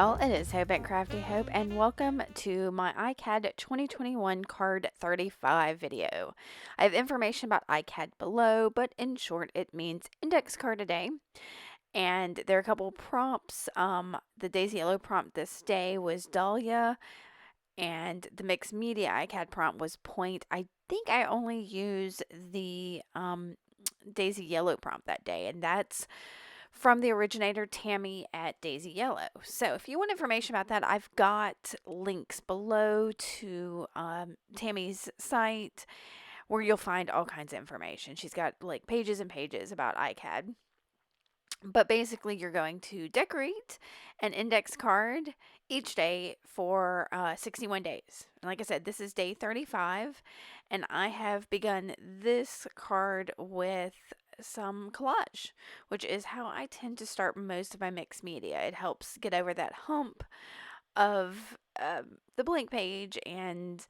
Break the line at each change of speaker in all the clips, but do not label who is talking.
y'all, it is Hope at Crafty Hope, and welcome to my ICAD 2021 Card 35 video. I have information about ICAD below, but in short, it means index card a day. And there are a couple prompts. The Daisy Yellow prompt this day was Dahlia, and the Mixed Media ICAD prompt was Point. I think I only use the Daisy Yellow prompt that day, and that's from the originator Tammy at Daisy Yellow. So if you want information about that, I've got links below to Tammy's site where you'll find all kinds of information. She's got like pages and pages about ICAD. But basically, you're going to decorate an index card each day for 61 days. And like I said, this is day 35, and I have begun this card with some collage, which is how I tend to start most of my mixed media. It helps get over that hump of the blank page and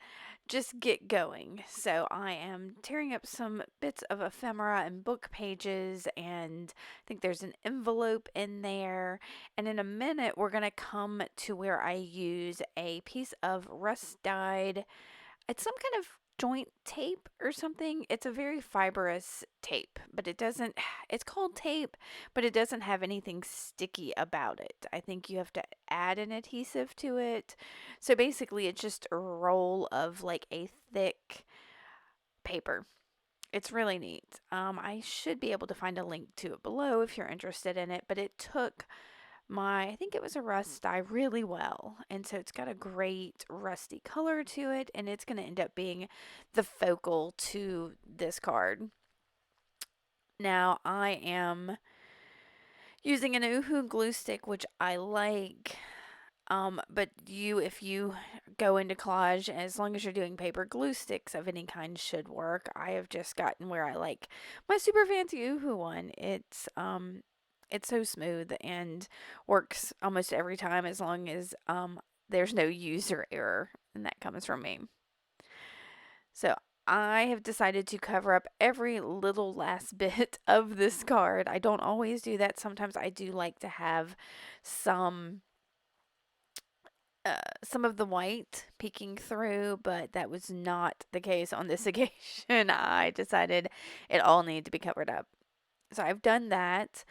just get going. So I am tearing up some bits of ephemera and book pages, and I think there's an envelope in there. And in a minute, we're going to come to where I use a piece of rust dyed, it's some kind of joint tape or something. It's a very fibrous tape, but it doesn't, it's called tape, but it doesn't have anything sticky about it. I think you have to add an adhesive to it. So basically, it's just a roll of like a thick paper. It's really neat. I should be able to find a link to it below if you're interested in it, but it took I think it was a rust dye really well. And so it's got a great rusty color to it, and it's going to end up being the focal to this card. Now I am using an Uhu glue stick, which I like. But if you go into collage, as long as you're doing paper, glue sticks of any kind should work. I have just gotten where I like my super fancy Uhu one. It's so smooth and works almost every time as long as there's no user error, and that comes from me. So I have decided to cover up every little last bit of this card. I don't always do that. Sometimes I do like to have some of the white peeking through, but that was not the case on this occasion. I decided it all needed to be covered up. So I've done that.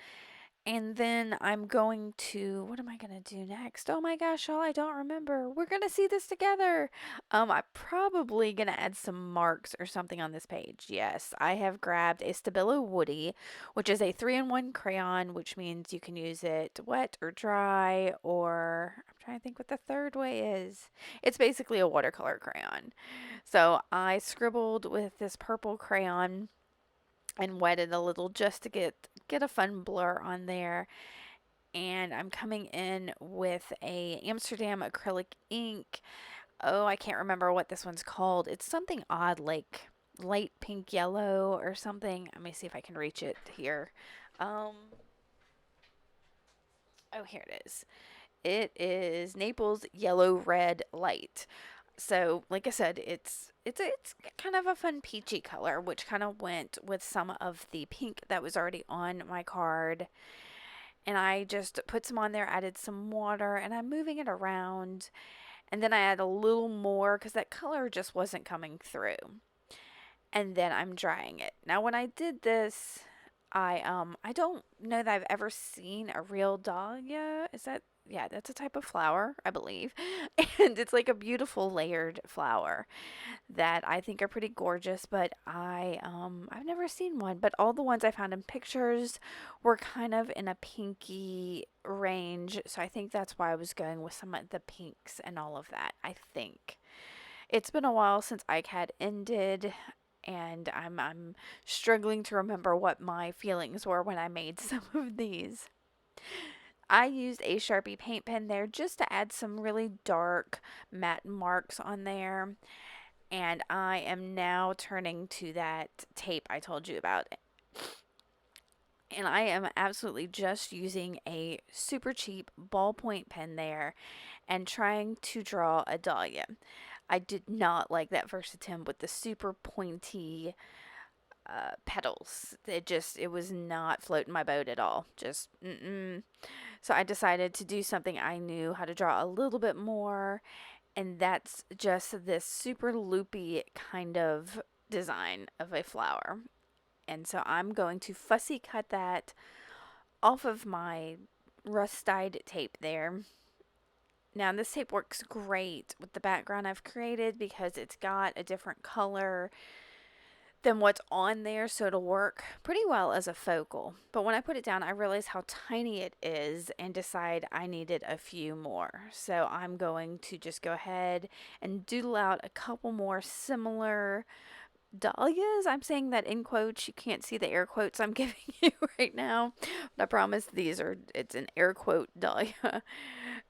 And then I'm going to, what am I going to do next? Oh my gosh, y'all, I don't remember. We're going to see this together. I'm probably going to add some marks or something on this page. Yes, I have grabbed a Stabilo Woody, which is a 3-in-1 crayon, which means you can use it wet or dry, or I'm trying to think what the third way is. It's basically a watercolor crayon. So I scribbled with this purple crayon and wetted a little just to get a fun blur on there. And I'm coming in with a Amsterdam acrylic ink. Oh, I can't remember what this one's called. It's something odd like light pink yellow or something. Let me see if I can reach it here. Oh, here it is. It is Naples Yellow Red Light. So, like I said, it's kind of a fun peachy color, which kind of went with some of the pink that was already on my card. And I just put some on there, added some water, and I'm moving it around. And then I add a little more because that color just wasn't coming through. And then I'm drying it. Now, when I did this, I don't know that I've ever seen a real dahlia. Yeah, that's a type of flower, I believe. And it's like a beautiful layered flower that I think are pretty gorgeous, but I've never seen one. But all the ones I found in pictures were kind of in a pinky range, so I think that's why I was going with some of the pinks and all of that. I think it's been a while since ICAD ended, and I'm struggling to remember what my feelings were when I made some of these. I used a Sharpie paint pen there just to add some really dark matte marks on there. And I am now turning to that tape I told you about. And I am absolutely just using a super cheap ballpoint pen there and trying to draw a dahlia. I did not like that first attempt with the super pointy petals. It was not floating my boat at all. Just, mm-mm. So I decided to do something I knew how to draw a little bit more, and that's just this super loopy kind of design of a flower. And so I'm going to fussy cut that off of my rust-dyed tape there. Now, this tape works great with the background I've created because it's got a different color than what's on there, so it'll work pretty well as a focal. But when I put it down, I realized how tiny it is and decide I needed a few more. So I'm going to just go ahead and doodle out a couple more similar dahlias. I'm saying that in quotes. You can't see the air quotes I'm giving you right now, but I promise it's an air quote dahlia.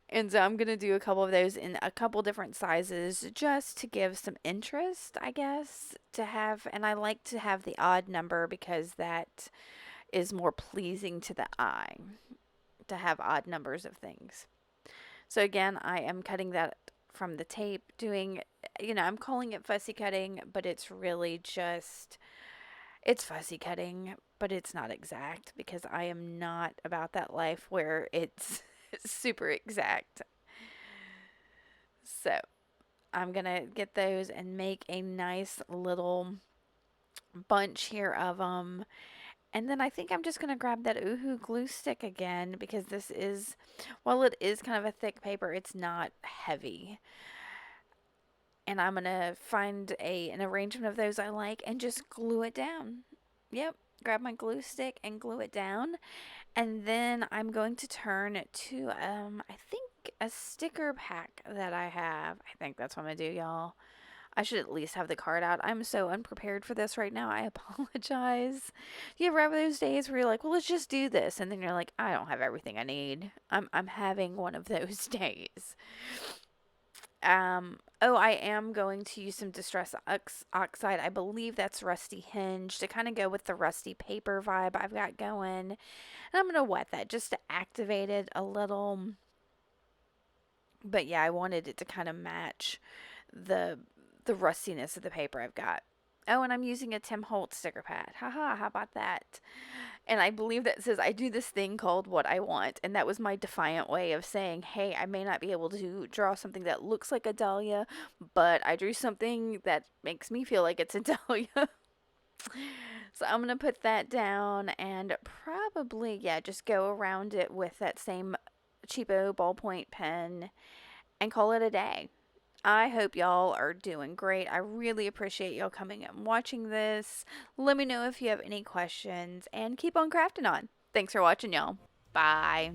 And so I'm going to do a couple of those in a couple different sizes just to give some interest, I guess, to have. And I like to have the odd number because that is more pleasing to the eye, to have odd numbers of things. So again, I am cutting that from the tape, I'm calling it fussy cutting, but it's really just, it's fussy cutting, but it's not exact because I am not about that life where it's super exact. So I'm going to get those and make a nice little bunch here of them. And then I think I'm just going to grab that Oohoo glue stick again because while it is kind of a thick paper, it's not heavy. And I'm going to find an arrangement of those I like and just glue it down. Yep, grab my glue stick and glue it down. And then I'm going to turn to, I think a sticker pack that I have. I think that's what I'm going to do, y'all. I should at least have the card out. I'm so unprepared for this right now. I apologize. Do you ever have those days where you're like, well, let's just do this. And then you're like, I don't have everything I need. I'm having one of those days. I am going to use some Distress Oxide. I believe that's Rusty Hinge to kind of go with the rusty paper vibe I've got going. And I'm going to wet that just to activate it a little. But yeah, I wanted it to kind of match the rustiness of the paper I've got. Oh, and I'm using a Tim Holtz sticker pad. Haha, how about that? And I believe that says I do this thing called what I want. And that was my defiant way of saying, hey, I may not be able to draw something that looks like a dahlia, but I drew something that makes me feel like it's a dahlia. So I'm going to put that down and probably, just go around it with that same cheapo ballpoint pen and call it a day. I hope y'all are doing great. I really appreciate y'all coming and watching this. Let me know if you have any questions and keep on crafting on. Thanks for watching, y'all. Bye.